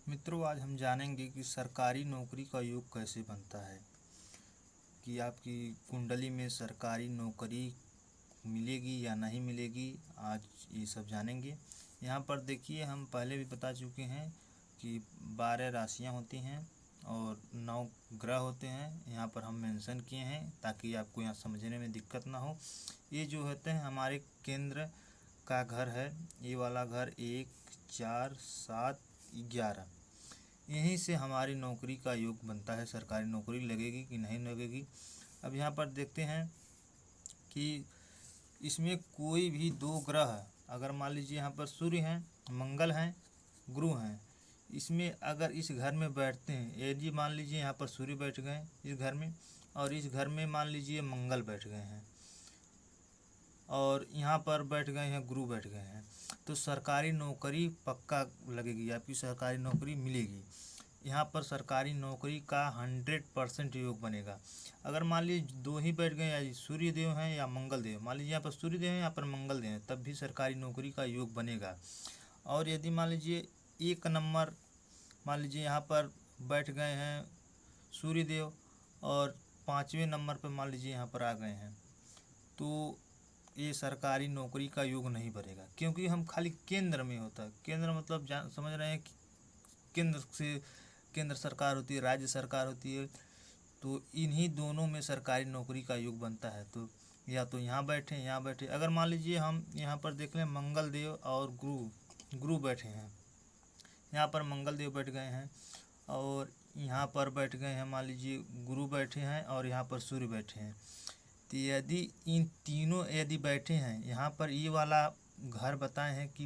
मित्रों, आज हम जानेंगे कि सरकारी नौकरी का योग कैसे बनता है, कि आपकी कुंडली में सरकारी नौकरी मिलेगी या नहीं मिलेगी। आज ये सब जानेंगे। यहाँ पर देखिए, हम पहले भी बता चुके हैं कि 12 राशियाँ होती हैं और 9 ग्रह होते हैं। यहाँ पर हम मेंशन किए हैं ताकि आपको यहाँ समझने में दिक्कत ना हो। ये जो होते हैं हमारे केंद्र का घर है। ये वाला घर 1, 4, 7, 11, यहीं से हमारी नौकरी का योग बनता है। सरकारी नौकरी लगेगी कि नहीं लगेगी। अब यहाँ पर देखते हैं कि इसमें कोई भी 2 ग्रह, अगर मान लीजिए यहाँ पर सूर्य हैं, मंगल हैं, गुरु हैं, इसमें अगर इस घर में बैठते हैं, यदि मान लीजिए यहाँ पर सूर्य बैठ गए इस घर में और इस घर में मान लीजिए मंगल बैठ गए हैं और यहाँ पर बैठ गए हैं गुरु बैठ गए हैं, तो सरकारी नौकरी पक्का लगेगी, आपकी सरकारी नौकरी मिलेगी। यहाँ पर सरकारी नौकरी का 100% योग बनेगा। अगर मान लीजिए 2 ही बैठ गए, या सूर्य देव हैं या मंगल देव, मान लीजिए यहाँ पर सूर्य देव हैं, यहाँ पर मंगल देव हैं, तब भी सरकारी नौकरी का योग बनेगा। और यदि मान लीजिए 1 नंबर, मान लीजिए यहाँ पर बैठ गए हैं सूर्य देव और 5वें नंबर पर मान लीजिए यहाँ पर आ गए हैं, तो ये सरकारी नौकरी का योग नहीं बनेगा, क्योंकि हम खाली केंद्र में होता है। केंद्र मतलब समझ रहे हैं कि केंद्र से केंद्र सरकार होती है, राज्य सरकार होती है, तो इन्हीं दोनों में सरकारी नौकरी का योग बनता है। तो या तो यहाँ बैठे यहाँ बैठे, अगर मान लीजिए हम यहाँ पर देख लें मंगल देव और गुरु बैठे हैं, यहाँ पर मंगल देव बैठ गए हैं और यहाँ पर बैठ गए हैं, मान लीजिए गुरु बैठे हैं और यहाँ पर सूर्य बैठे हैं। तो यदि इन तीनों यदि बैठे हैं, यहाँ पर ये वाला घर बताए हैं कि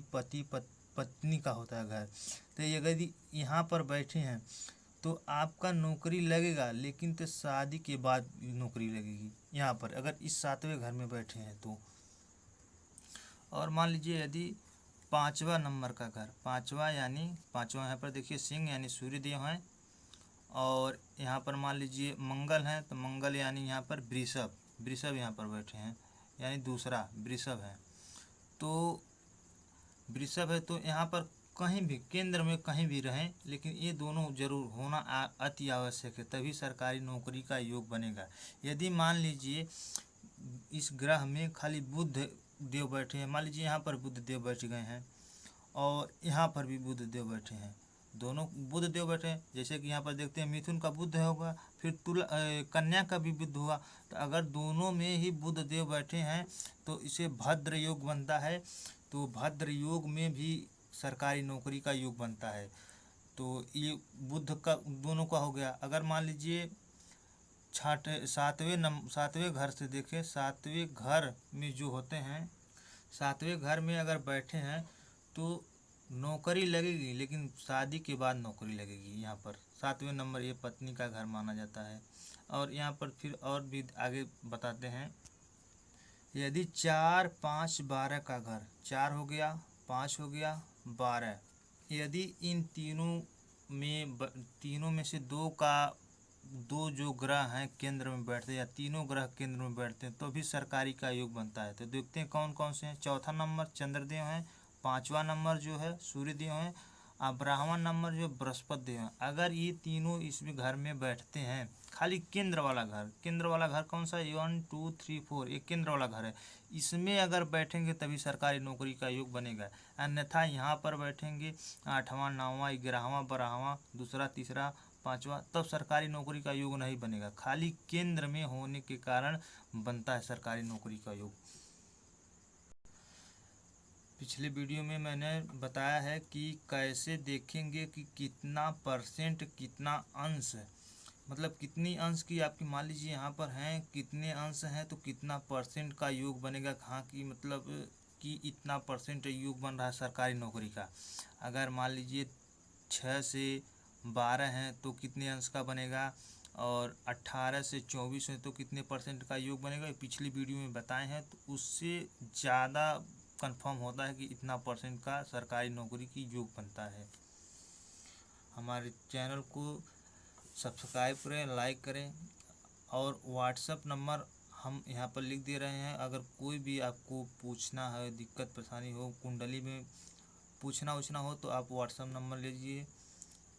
पत्नी का होता है घर, तो यदि यहाँ पर बैठे हैं तो आपका नौकरी लगेगा, लेकिन तो शादी के बाद नौकरी लगेगी यहाँ पर, अगर इस 7वें घर में बैठे हैं तो। और मान लीजिए यदि 5वां नंबर का घर, 5वां यानी 5वां, यहाँ पर देखिए सिंह यानी सूर्य देव हैं और यहाँ पर मान लीजिए मंगल हैं, तो मंगल यानी यहाँ पर वृषभ यहाँ पर बैठे हैं, यानी दूसरा वृषभ है। तो वृषभ है तो यहाँ पर कहीं भी केंद्र में कहीं भी रहें, लेकिन ये दोनों जरूर होना अति आवश्यक है, तभी सरकारी नौकरी का योग बनेगा। यदि मान लीजिए इस ग्रह में खाली बुध देव बैठे हैं, मान लीजिए यहाँ पर बुध देव बैठ गए हैं और यहाँ पर भी बुध देव बैठे हैं, दोनों बुध देव बैठे हैं, जैसे कि यहाँ पर देखते हैं मिथुन का बुध होगा, फिर कन्या का भी बुध हुआ, तो अगर दोनों में ही बुध देव बैठे हैं तो इसे भद्र योग बनता है। तो भद्र योग में भी सरकारी नौकरी का योग बनता है। तो ये बुध का दोनों का हो गया। अगर मान लीजिए 7वें घर से देखें, 7वें घर में जो होते हैं, 7वें घर में अगर बैठे हैं तो नौकरी लगेगी, लेकिन शादी के बाद नौकरी लगेगी। यहाँ पर 7वें नंबर ये पत्नी का घर माना जाता है। और यहाँ पर फिर और भी आगे बताते हैं, यदि 4, 5, 12 का घर, 4 हो गया, 5 हो गया, 12, यदि इन तीनों में से दो जो ग्रह हैं केंद्र में बैठते हैं, या तीनों ग्रह केंद्र में बैठते हैं, तो भी सरकारी का योग बनता है। तो देखते हैं कौन कौन से हैं। चौथा नंबर चंद्रदेव हैं, 5वां नंबर जो है सूर्यदेव हैं, और 12वां नंबर जो बृहस्पति देव हैं। अगर ये तीनों इसमें घर में बैठते हैं, खाली केंद्र वाला घर कौन सा है, 1, 2, 3, 4, ये केंद्र वाला घर है, इसमें अगर बैठेंगे तभी सरकारी नौकरी का योग बनेगा। अन्यथा यहाँ पर बैठेंगे 8वां, 9वां, 11वां, 12वां, दूसरा, तीसरा, 5वां, तब सरकारी नौकरी का योग नहीं बनेगा। खाली केंद्र में होने के कारण बनता है सरकारी नौकरी का योग। पिछले वीडियो में मैंने बताया है कि कैसे देखेंगे कि कितना परसेंट, कितना अंश, मतलब कितनी अंश की आपकी, मान लीजिए यहाँ पर हैं कितने अंश हैं तो कितना परसेंट का योग बनेगा। हाँ, कि मतलब कि इतना परसेंट योग बन रहा है सरकारी नौकरी का। अगर मान लीजिए 6 से 12 हैं तो कितने अंश का बनेगा, और 18 से 24 हैं तो कितने परसेंट का योग बनेगा, ये पिछली वीडियो में बताए हैं। तो उससे ज़्यादा कंफर्म होता है कि इतना परसेंट का सरकारी नौकरी की योग बनता है। हमारे चैनल को सब्सक्राइब करें, लाइक करें, और व्हाट्सएप नंबर हम यहाँ पर लिख दे रहे हैं। अगर कोई भी आपको पूछना है, दिक्कत परेशानी हो, कुंडली में पूछना हो तो आप व्हाट्सएप नंबर लीजिए,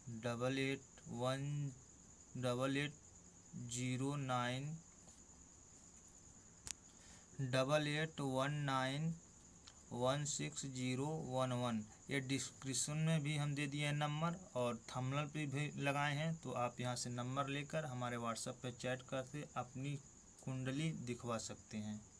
88191611। ये डिस्क्रिप्शन में भी हम दे दिए हैं नंबर, और थंबनेल पे भी लगाए हैं, तो आप यहाँ से नंबर लेकर हमारे व्हाट्सएप पे चैट करके अपनी कुंडली दिखवा सकते हैं।